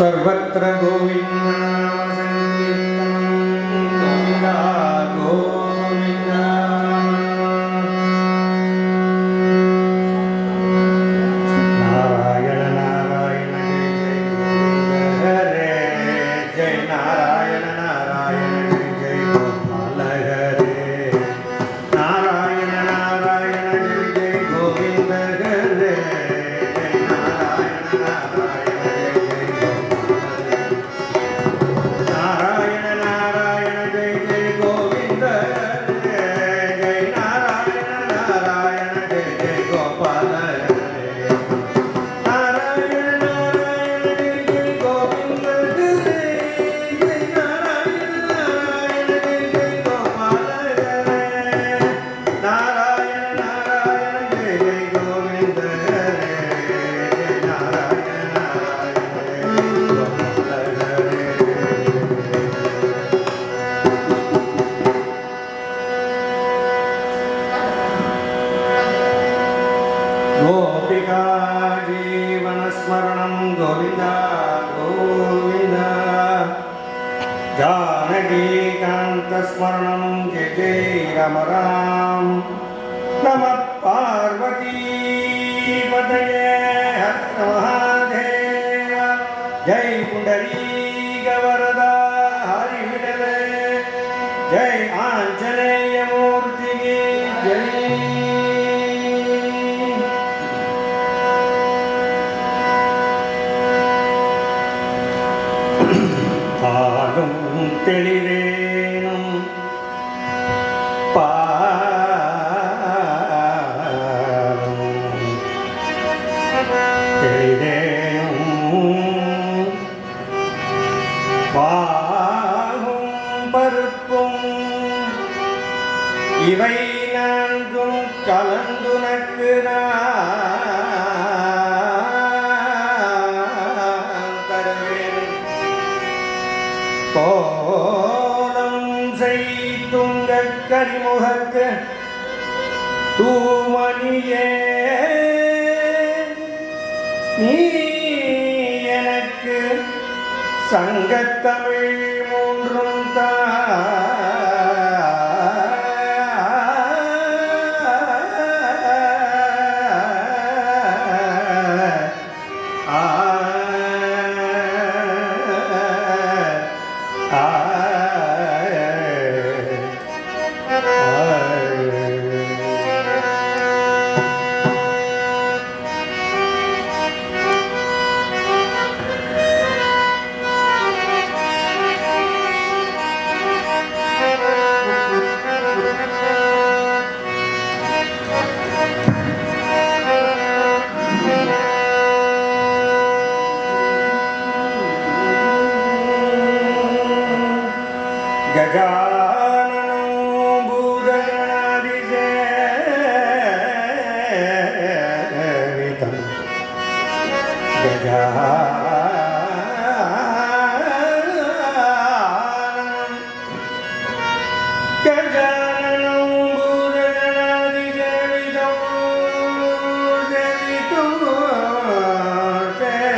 सर्वत्र गोविंद संकीर्तनं गोविंद नारायण नारायण जय हरे जय नारायण नारायण जय गोपाल हरे नारायण नारायण जय गोविंद हरे जय नारायण नारायण जीवनस्मरणं गोविंद गोविंद जानकीकान्तस्मरणं जय जय राम राम नमः पार्वतीपतये हर महादेव जय पुंडरीकवरदा हरिविठले जय आंजनेयमूर्ति जय தெளிவேனும் பாகும் பருப்பும் இவை நான்கும் கலந்துனக்கு கோலம் செய்துங்க கரிமுகத்து தூமணியே நீ எனக்கு சங்கத்தமிழ் மூன்றும் தா गजाननं भूतगणादिसेवितं गजाननं भूतगणादिसेवितं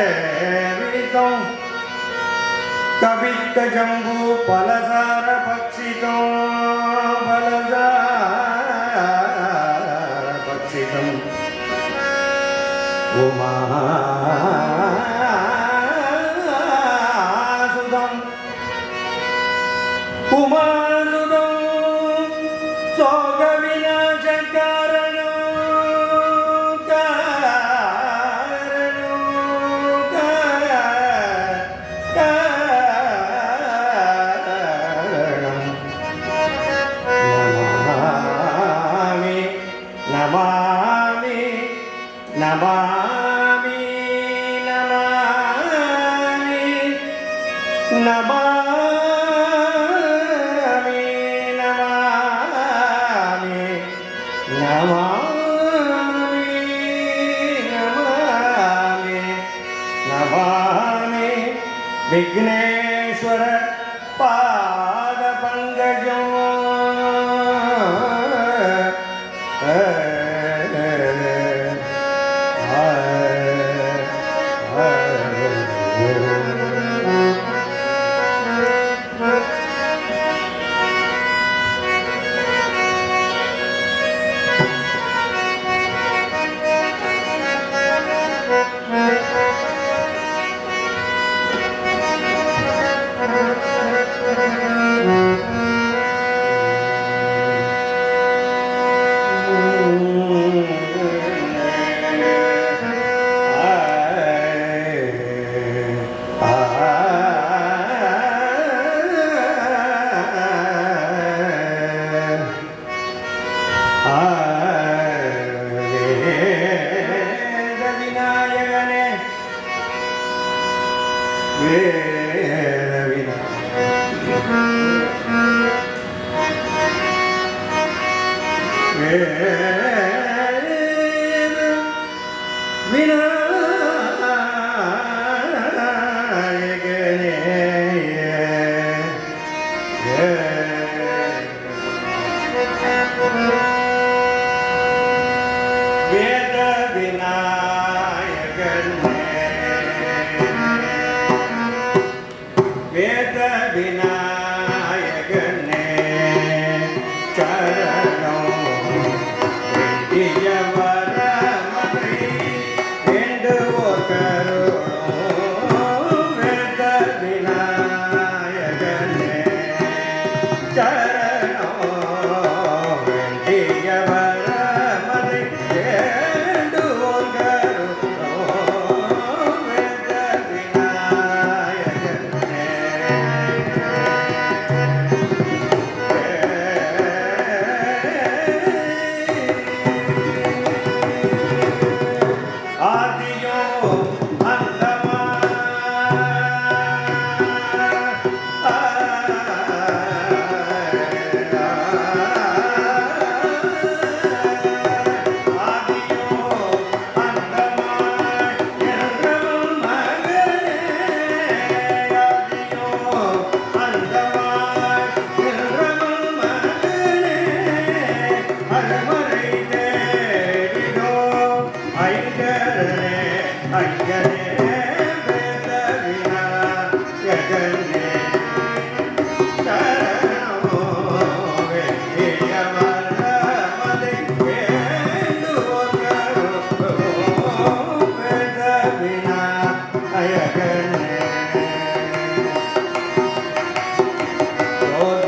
सेवितं कवित्तजम्बू फलसार भक्षितं फलसार भक्षितं उमासुतं उमासुतं शोकविनाशकारणं नमामि नमामि नमामि नमामि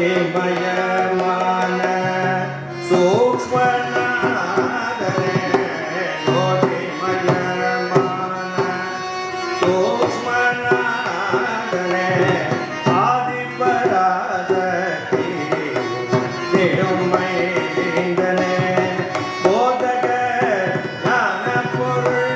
ஜோதிமயமான சூக்ஷ்மநாதனே ஜோதிமயமான சூக்ஷ்மநாதனே ஆதிபராசக்தி திடுமை வேந்தனே போதக ஞான பொருள்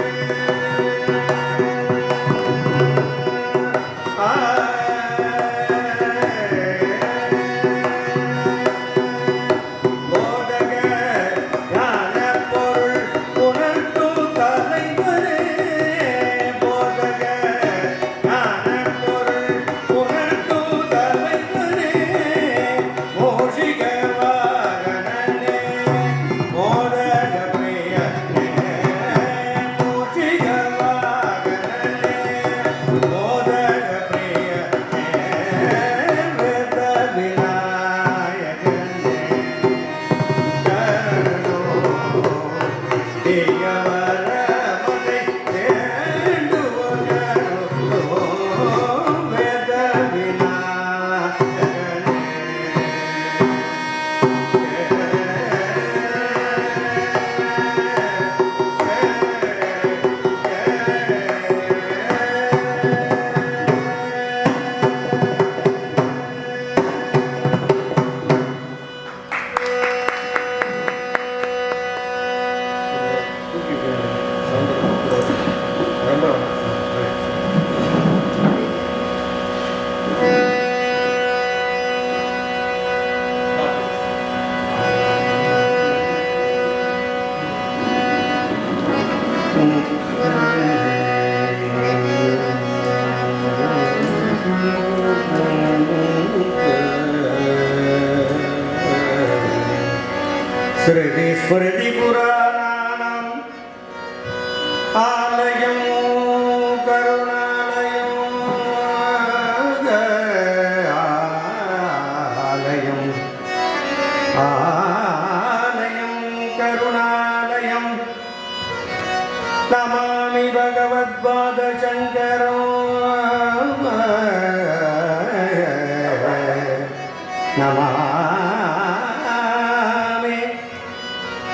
ஸ்ருதி ஸ்மிருதி புராணானாம் ஆலயம் கருணாலயம் ஆலயம் ஆலயம் கருணாலயம் நமாமி பகவத்பாத சங்கரம்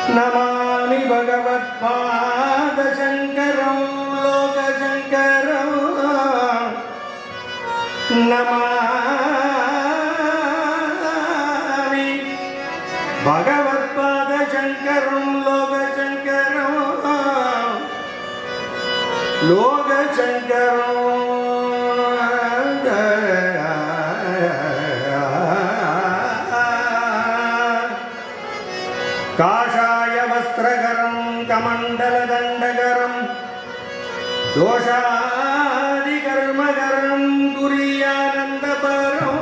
नमामि भगवत्पादशङ्करं लोकशङ्करं नमामि भगवत्पादशङ्करं लोकशङ्करं लोकशङ्करं काषाय वस्त्रकरं कमण्डलदण्डकरं दोषादिकर्मकरं तुरीयानन्दपरं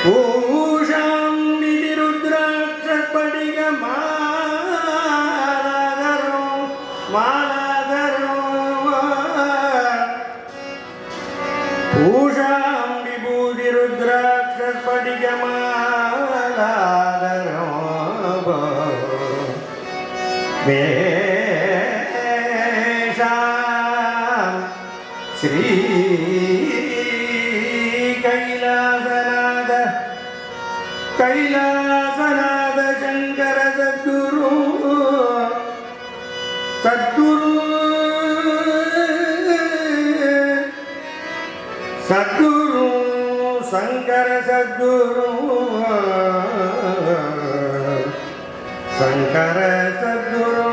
पूषां विधिरुद्राक्षस्फटिकमालाधरं मालाधरं पूषां विभूतिरुद्राक्षस्फटिकमालाधरं वेषां श्री कैलासनाथ कैलासनाथ शंकर सद्गुरु सद्गुरु सद्गुरु शंकर सद्गुरु शंकर सद्गुरु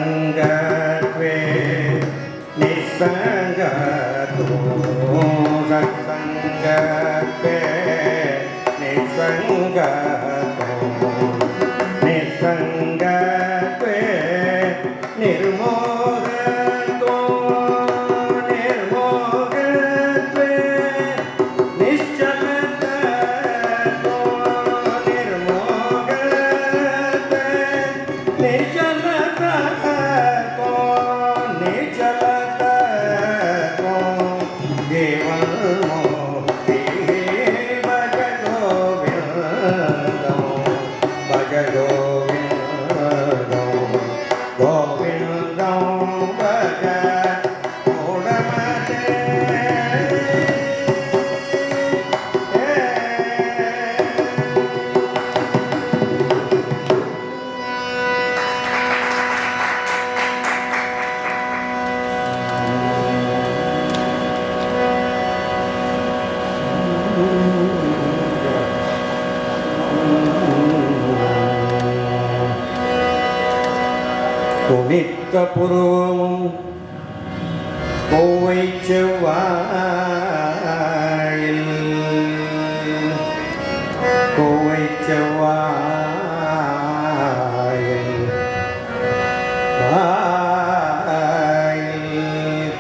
सत्संगत्वे निस्संगतो सत्संगत्वे निस्संगतो निस्संगत्वे निर्मोहतो निर्मोहत्वे निश्चलतो निर्मोहत्वे निश्चलतो புருவமும் கோவை செவ்வாயில் கோவை செவ்வாயில்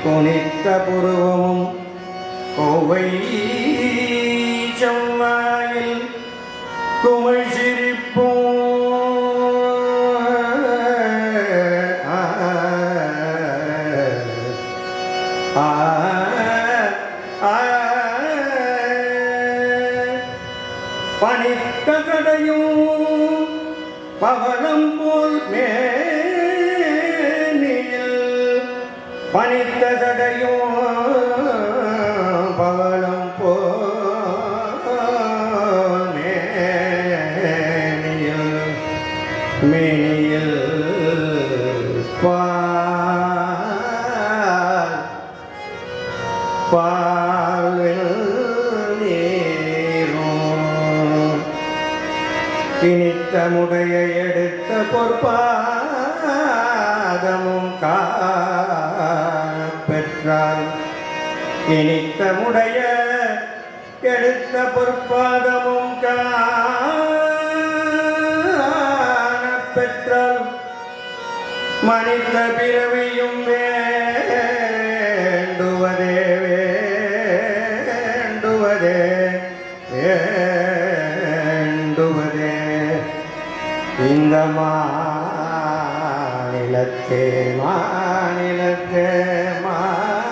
குனித்த புருவமும் கோவை செவ்வாயில் குமிழ் சிரிப்பும் பனித்த கடையும் பவளம் போல் மேனியில் பனித்த சடையும் பவளம் போல் மேனியில் மேனியில் இனித்தமுடைய எடுத்த பொற்பாதமும் பெற்றால் இனித்தமுடைய எடுத்த பொற்பாதமும் பெற்றால் மனித பிறவியும் வேண்டுவதே வேண்டுவதே வேண்டுவதே இந்த மாநிலத்தே மாநிலத்தே மாநிலத்தே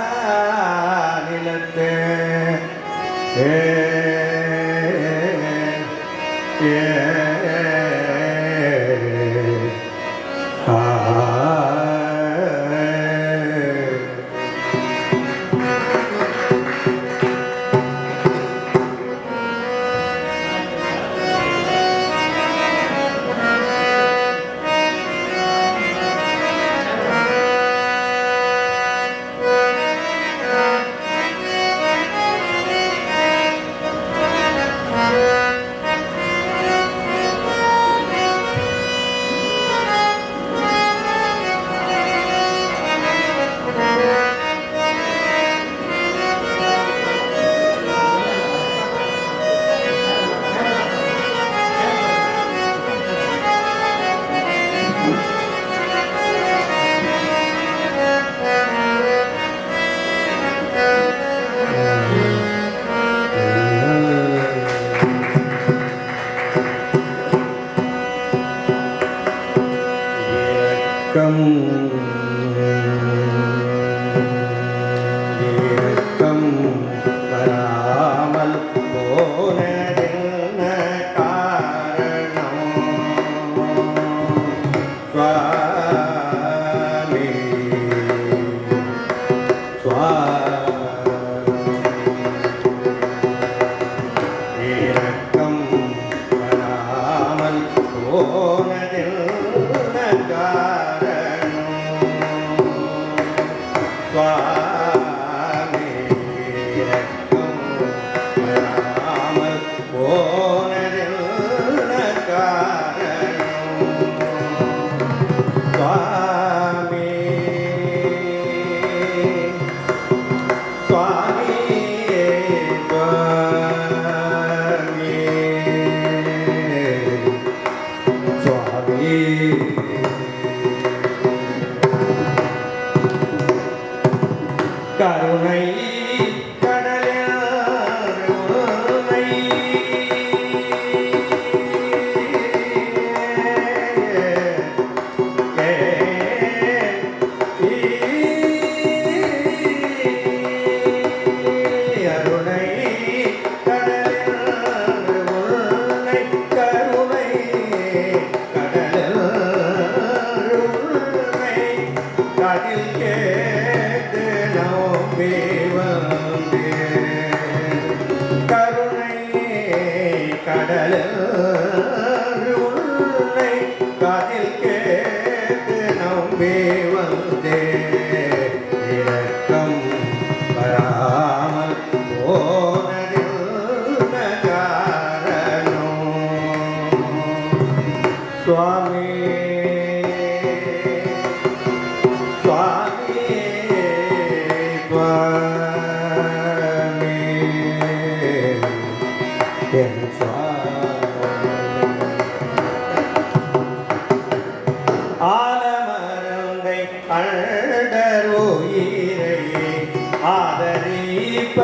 ஆதரிப்ப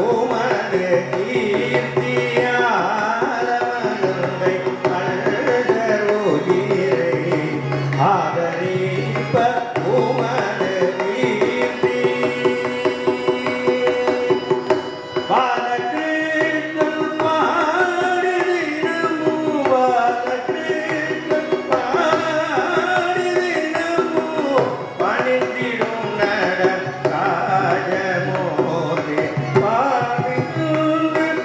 உமது கீர்த்தியாலமருந்தை அழகர் உயிரை ஆதரிப்ப உமது கீர்த்தி பாலகிருஷ்ணன் பாடுதினமோ பாலகிருஷ்ணன் பாடுதினமோ பணிந்திடும் நடராஜமோரே பாவிக்குங்கள்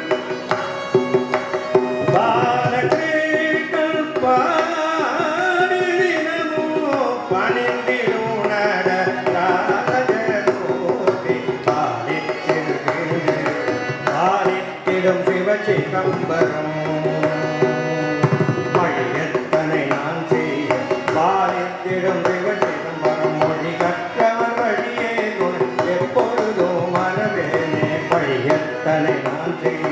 பாலகிருஷ்ணன் பாடுதினமோ பணிந்திடும் நடராஜமோரே பாலித்திடும் சிவசிதம்பரம் மொழியத்தனை நான் செய்ய பாலித்திடும் சிவசிதம்பரம் மொழி கற்றவர் வழியே எப்பொழுதும் மரபேனே பழியத்தனை நான் செய்ய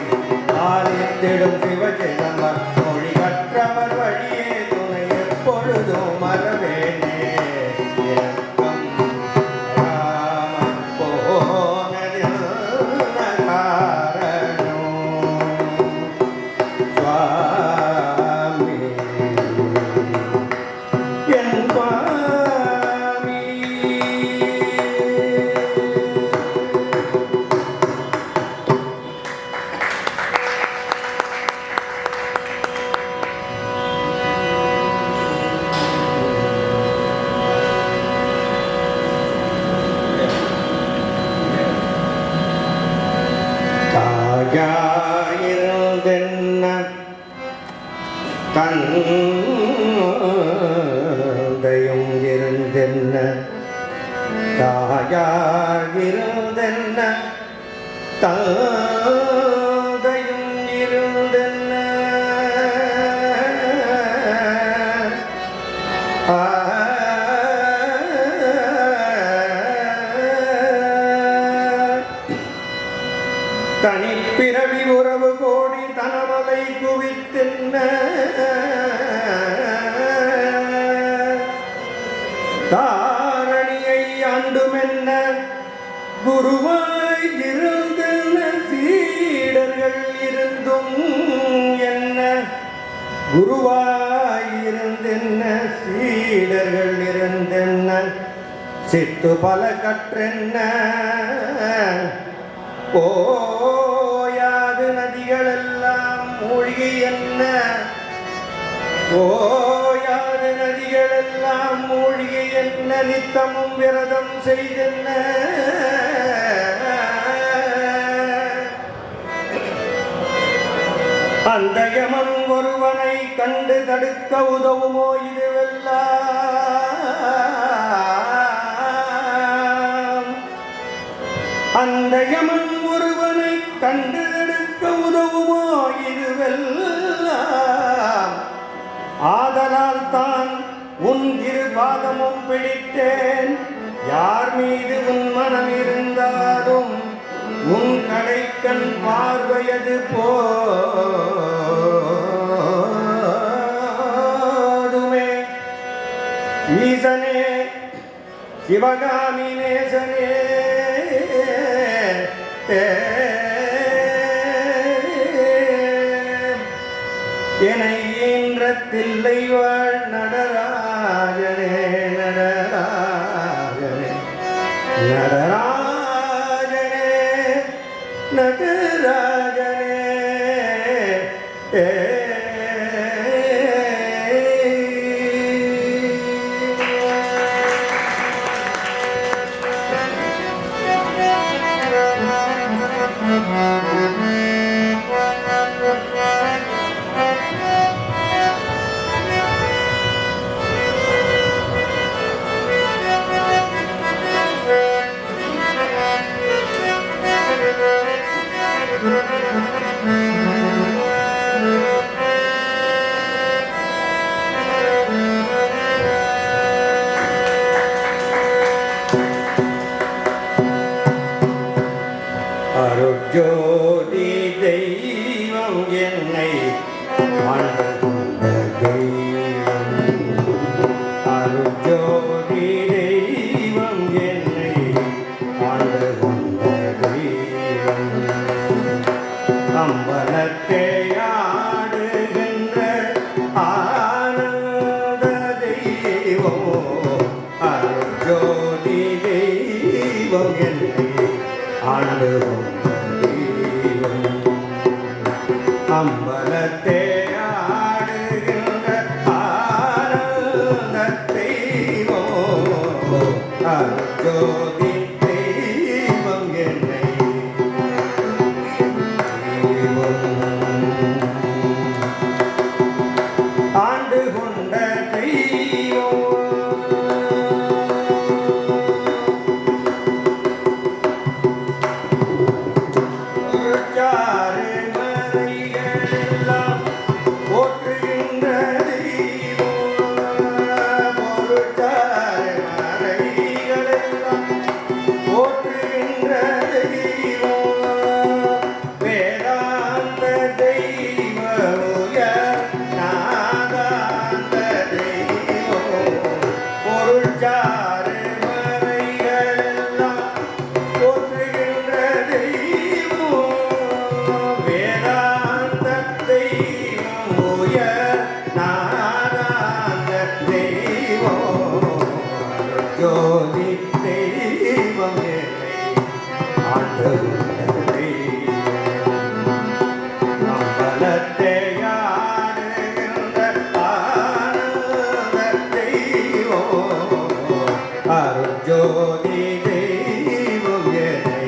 பாலித்திடும் சிவசிதம்பரம் மொழி கற்றவர் வழியே துணை எப்பொழுதும் மரபேனே இறக்கம் ராமன் போனதில் சுவாமி என் சுவாமி தாயாயிருந்தென்ன தந்தையும் இருந்தென்ன தாயாயிருந்தென்ன தந்தையும் இருந்தென்ன தனிப்பிறவி உறவு கோடி தனமலை குவித்தென்ன தாரணியை ஆண்டுமென்ன குருவாய் இருந்தென்ன சீடர்கள் இருந்தும் என்ன குருவாய் இருந்தென்ன சீடர்கள் இருந்தென்ன சித்து பல கற்றென்ன ஓயாது நதிகளெல்லாம் மூழ்கி என்ன ஓயாது நதிகளெல்லாம் மூழ்கி என்ன நித்தமும் விரதம் செய்தென்ன அந்த யமன் ஒருவனை கண்டு தடுக்க உதவுமோ இதுவெல்லாம் அந்த யமன் ஒருவனை கண்டு தடுக்க உதவுமோ இதுவெல்லாம் ஆதலால் தான் உன் இரு பாதமும் பிடித்தேன் யார் மீது உன் மனம் இருந்தாலும் உன் கடைக்கண் பார்வையது போதுமே ஈசனே சிவகாமி நேசனே என்னை ஈன்ற தில்லை வாழ் நடராஜனே நடராஜனே நடராஜனே நடராஜனே அருட்ஜோதி தெய்வம் என்னை ஆண்டு கொண்ட தெய்வம் அருட்ஜோதி தெய்வம் என்னை ஆண்டு கொண்ட ஆண்டு அம்பலத்தே ஆடுகின்ற ஆனந்த தெய்வம் அருட்ஜோதி தெய்வம் என்னை ஆண்டு கொண்ட தெய்வம் ஜோதி தெய்வம் என்னை ஆண்டவரே அம்பலத்தை ஆடுகின்ற ஆனந்த தெய்வம் அருட்ஜோதி தெய்வம் என்னை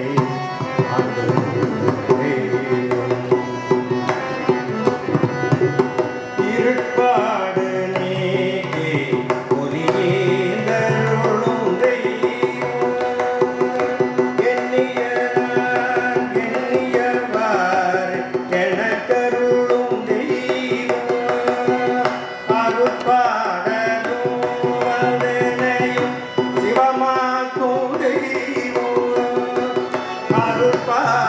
ஆண்டவரே இருட்பாடு நீக்கி Bye.